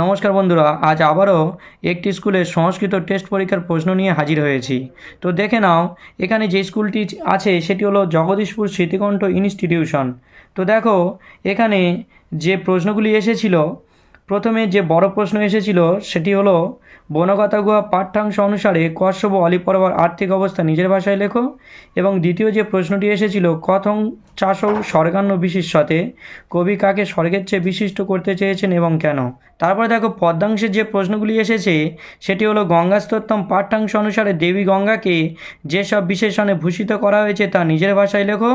নমস্কার বন্ধুরা, আজ আবারও একটি স্কুলের সংস্কৃত টেস্ট পরীক্ষার প্রশ্ন নিয়ে হাজির হয়েছি। তো দেখে নাও, এখানে যে স্কুলটি আছে সেটি হলো জগদীশপুর স্মৃতিকণ্ঠ ইনস্টিটিউশন। তো দেখো, এখানে যে প্রশ্নগুলি এসেছিল, প্রথমে যে বড় প্রশ্ন এসেছিল সেটি হলো বনগাতা গুহা পাঠ্যাংশ অনুসারে কশ্যপ ও অলিপর্বার আর্থিক অবস্থা নিজের ভাষায় লেখো। এবং দ্বিতীয় যে প্রশ্নটি এসেছিল কথং চাষৌ স্বর্গান্ন বিশিষ্যতে, কবি কাকে স্বর্গের চেয়ে বিশিষ্ট করতে চেয়েছেন এবং কেন। তারপরে দেখো, পদ্যাংশের যে প্রশ্নগুলি এসেছে সেটি হলো গঙ্গাস্তোত্তম পাঠ্যাংশ অনুসারে দেবী গঙ্গাকে যেসব বিশেষণে ভূষিত করা হয়েছে তা নিজের ভাষায় লেখো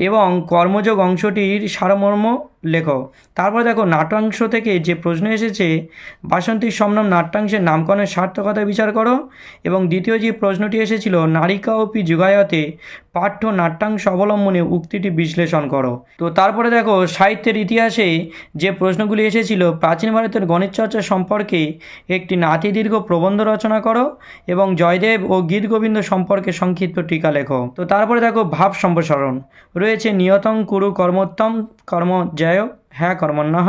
এবং কর্মযোগ অংশটির সারমর্ম লেখো। তারপরে দেখো, নাট্যাংশ থেকে যে প্রশ্ন এসেছে বাসন্তীর সমনাম নাট্যাংশের নামকরণের সার্থকতা বিচার করো। এবং দ্বিতীয় যে প্রশ্নটি এসেছিল নারিকা অপি যুগায়তে পাঠ্য নাট্যাংশ অবলম্বনে উক্তিটি বিশ্লেষণ করো। তো তারপরে দেখো, সাহিত্যের ইতিহাসে যে প্রশ্নগুলি এসেছিল প্রাচীন ভারতের গণিতচর্চা সম্পর্কে একটি নাতিদীর্ঘ প্রবন্ধ রচনা করো এবং জয়দেব ও গীতগোবিন্দ সম্পর্কে সংক্ষিপ্ত টিকা লেখো। তো তারপরে দেখো, ভাব সম্প্রসারণ রয়েছে নিয়তং কুরু কর্মোত্তম কর্ম জয় হ্যাঁ কর্মণ্যঃ।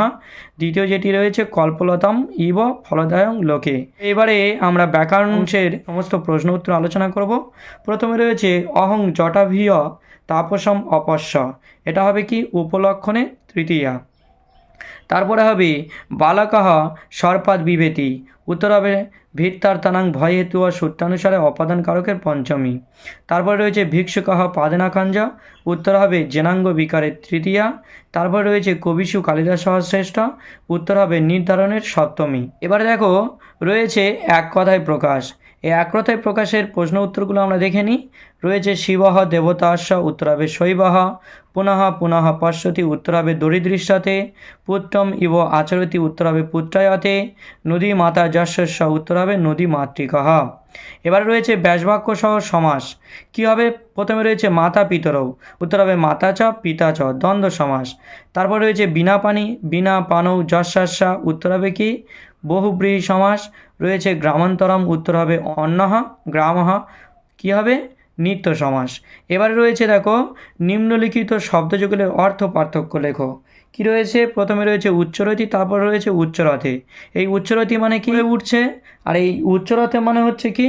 দ্বিতীয় যেটি রয়েছে কল্পলতম ইব ফলদায়ং লোকে। এবারে আমরা ব্যাকরণ অংশের সমস্ত প্রশ্ন উত্তর আলোচনা করব। প্রথমে রয়েছে অহং জটাভিয় তাপসম অপস্য, এটা হবে কি উপলক্ষণে তৃতীয়া। তারপরে হবে বালকঃ সর্পাদ বিভেতি, উত্তর হবে ভিত্তার্থানাং ভয় হেতু ও সূত্রানুসারে অপাদান কারকের পঞ্চমী। তারপরে রয়েছে ভিক্ষুকঃ পাদেনাকাঞ্জ, উত্তর হবে জেনাঙ্গ বিকারের তৃতীয়া। তারপরে রয়েছে কবিষু কালিদাস সহশ্রেষ্ঠ, উত্তর হবে নির্ধারণের সপ্তমী। এবারে দেখো, রয়েছে এক কথায় প্রকাশ। এই এক কথায় প্রকাশের প্রশ্ন উত্তরগুলো আমরা দেখে নিই। রয়েছে শিবঃ দেবতাস্য, উত্তর হবে শৈবঃ। পুনঃ পুনঃ পশ্যতি, উত্তর হবে দরিদৃশ্যতে। পুত্রম ইব আচরতি, উত্তর হবে পুত্রায়তে। নদী মাতা যশস্য, উত্তর হবে নদী মাতৃকঃ। এবারে রয়েছে ব্যাসবাক্য সহ সমাস। কি হবে? প্রথমে রয়েছে মাতা পিতরৌ, উত্তর হবে মাতা চ পিতা চ, দ্বন্দ্ব সমাস। তারপর রয়েছে বিনা পানি বিনা পানৌ যশস্যা, উত্তর হবে কি বহুব্রীহি সমাস। রয়েছে গ্রামান্তরম, উত্তর হবে অন্যঃ গ্রামঃ, কি হবে নিত্য সমাস। এবারে রয়েছে দেখো, নিম্নলিখিত শব্দযুগলের অর্থ পার্থক্য লেখো। কি রয়েছে? প্রথমে রয়েছে উচ্চরতি, তারপর রয়েছে উচ্চরথে। এই উচ্চরতি মানে কি উঠছে, আর এই উচ্চরথে মানে হচ্ছে কি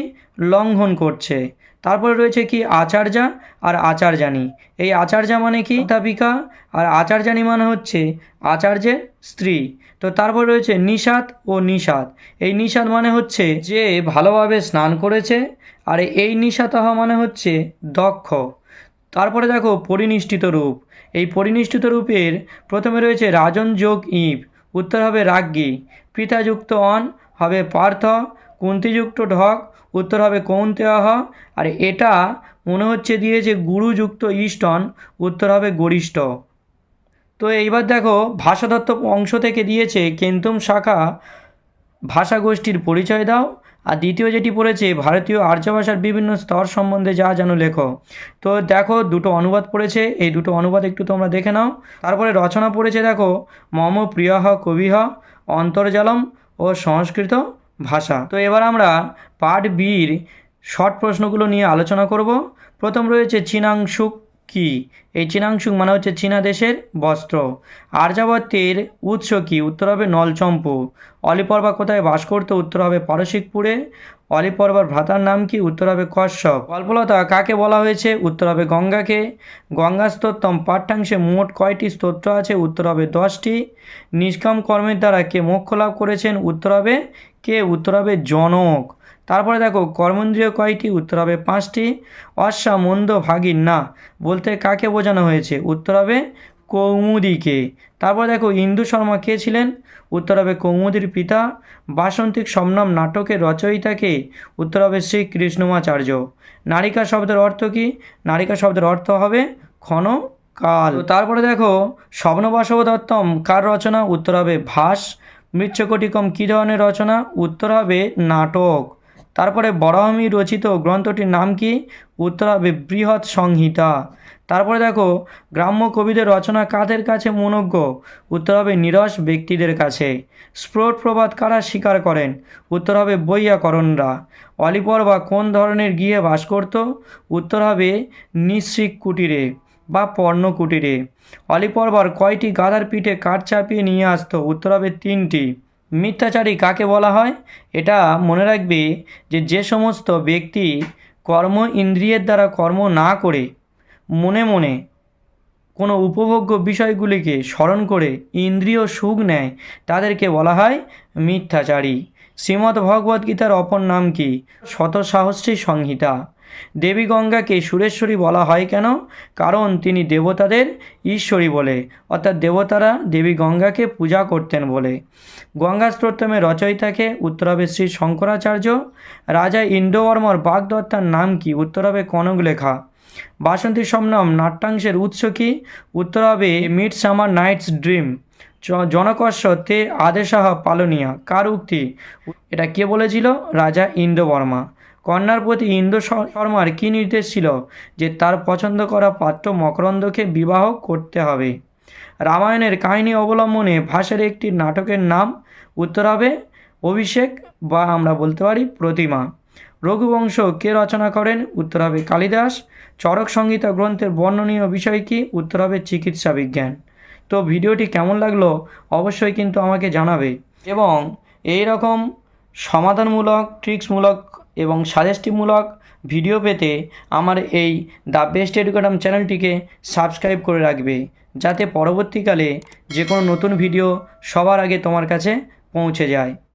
লঙ্ঘন করছে। তারপরে রয়েছে কি আচার্যা আর আচার্যানী। এই আচার্যা মানে কি অধ্যাপিকা, আর আচার্যানী মানে হচ্ছে আচার্যের স্ত্রী। তো তারপর রয়েছে নিষাদ ও নিষাদ। এই নিষাদ মানে হচ্ছে যে ভালোভাবে স্নান করেছে, আর এই নিষাতহ মানে হচ্ছে দক্ষ। তারপরে দেখো পরিনিষ্ঠিত রূপ। এই পরিনিষ্ঠিত রূপের প্রথমে রয়েছে রাজন যোগ ইব, উত্তর হবে রাজ্ঞী। পিতাযুক্ত অন হবে পার্থ। কুন্তিযুক্ত ঢক, উত্তর হবে কৌন্তেয়ঃ। আর এটা মনে হচ্ছে দিয়েছে গুরুযুক্ত ইষ্টন, উত্তর হবে গরিষ্ঠ। তো এইবার দেখো, ভাষাতত্ত্ব অংশ থেকে দিয়েছে কেন্তুম শাখা ভাষা গোষ্ঠীর পরিচয় দাও। আর দ্বিতীয় যেটি পড়েছে ভারতীয় আর্য ভাষার বিভিন্ন স্তর সম্বন্ধে যা জানো লেখো। তো দেখো, দুটো অনুবাদ পড়েছে, এই দুটো অনুবাদ একটু তোমরা দেখে নাও। তারপরে রচনা পড়েছে দেখো, মম প্রিয়ঃ কবিহ অন্তর্জালম ও সংস্কৃত ভাষা। তো এবার আমরা পার্ট বির শর্ট প্রশ্নগুলো নিয়ে আলোচনা করব। প্রথম রয়েছে চীনাংশুক কি? এই চীনাংশুক মানে হচ্ছে চীনা দেশের বস্ত্র। আর্যাবত্যের উৎস কি? উত্তর হবে নলচম্পু। অলিপর্বা কোথায় বাস করতো? উত্তর হবে পারসিকপুরে। অলিপর্বার ভ্রাতার নাম কি? উত্তর হবে কশ্যপ। কল্পলতা কাকে বলা হয়েছে? উত্তর হবে গঙ্গাকে। গঙ্গা স্তোত্তম পাঠ্যাংশে মোট কয়টি স্তোত্র আছে? উত্তর হবে 10টি। নিষ্কাম কর্মের দ্বারা কে মোক্ষ লাভ করেছেন? উত্তর হবে কে? উত্তর হবে জনক। তারপরে দেখো, কর্মেন্দ্রিয় কয়টি? উত্তর হবে 5টি। অশ্বা মন্দ ভাগিন না বলতে কাকে বোঝানো হয়েছে? উত্তর হবে কৌমুদীকে। তারপর দেখো, ইন্দু শর্মা কে ছিলেন? উত্তর হবে কৌমুদীর পিতা। বাসন্তিক সমনাম নাটকের রচয়িতাকে? উত্তর হবে শ্রী কৃষ্ণমাচার্য। নারিকা শব্দের অর্থ কি? নারিকা শব্দের অর্থ হবে ক্ষণ কাল। তারপরে দেখো, স্বপ্নবাসব দত্তম কার রচনা? উত্তর হবে ভাস। মৃচ্ছকটিকম কী ধরনের রচনা? উত্তর হবে নাটক। তারপরে বরাহমিহির রচিত গ্রন্থটির নাম কি? উত্তর হবে বৃহৎ সংহিতা। তারপরে দেখো, গ্রাম্য কবিদের রচনা কাদের কাছে মনোজ্ঞ? উত্তর হবে নিরস ব্যক্তিদের কাছে। স্ফোট প্রবাদ কারা স্বীকার করেন? উত্তর হবে বৈয়াকরণরা। অলিপর্বা কোন ধরনের গৃহে বাস করত? উত্তর হবে নিঃসৃক কুটিরে বা পর্ণ কুটিরে। অলিপর্বার কয়টি গাধার পিঠে কাঠ চাপিয়ে নিয়ে আসতো? উত্তর হবে 3টি। মিথ্যাচারী কাকে বলা হয়? এটা মনে রাখবে যে সমস্ত ব্যক্তি কর্ম ইন্দ্রিয়ের দ্বারা কর্ম না করে মনে মনে কোনো উপভোগ্য বিষয়গুলিকে স্মরণ করে ইন্দ্রিয় সুখ নেয় তাদেরকে বলা হয় মিথ্যাচারী। শ্রীমদ্ ভগবদ্গীতার অপর নাম কি? শতসাহস্রী সংহিতা। দেবী গঙ্গাকে সুরেশ্বরী বলা হয় কেন? কারণ তিনি দেবতাদের ঈশ্বরী বলে, অর্থাৎ দেবতারা দেবী গঙ্গাকে পূজা করতেন বলে। গঙ্গা স্তোত্রমের রচয়িতাকে? উত্তর হবে শ্রী শঙ্করাচার্য। রাজা ইন্দ্রবর্মার বাগদত্তার নাম কি? উত্তর হবে কনকলেখা। বাসন্তী শবনম নাট্যাংশের উৎস কি? উত্তর হবে মিড সামার নাইটস ড্রিম। জনকস্য তে আদেশাহ পালনীয়া কার উক্তি? এটা কে বলেছিল? রাজা ইন্দ্রবর্মা। কন্যার প্রতি ইন্দ্র শর্মার কী নির্দেশ ছিল? যে তার পছন্দ করা পাত্র মকরন্দকে বিবাহ করতে হবে। রামায়ণের কাহিনী অবলম্বনে ভাসের একটি নাটকের নাম? উত্তর হবে অভিষেক, বা আমরা বলতে পারি প্রতিমা। রঘুবংশ কে রচনা করেন? উত্তর হবে কালিদাস। চরক সংহিতা গ্রন্থের বর্ণনীয় বিষয় কি? উত্তর হবে চিকিৎসা বিজ্ঞান। তো ভিডিওটি কেমন লাগলো অবশ্যই কিন্তু আমাকে জানাবে, এবং এই রকম সমাধানমূলক, ট্রিক্সমূলক এবং সাজেস্টিভমূলক ভিডিও পেতে আমার এই দ্য বেস্ট এডুকেটম চ্যানেলটিকে সাবস্ক্রাইব করে রাখবে, যাতে পরবর্তীকালে যে কোনো নতুন ভিডিও সবার আগে তোমার কাছে পৌঁছে যায়।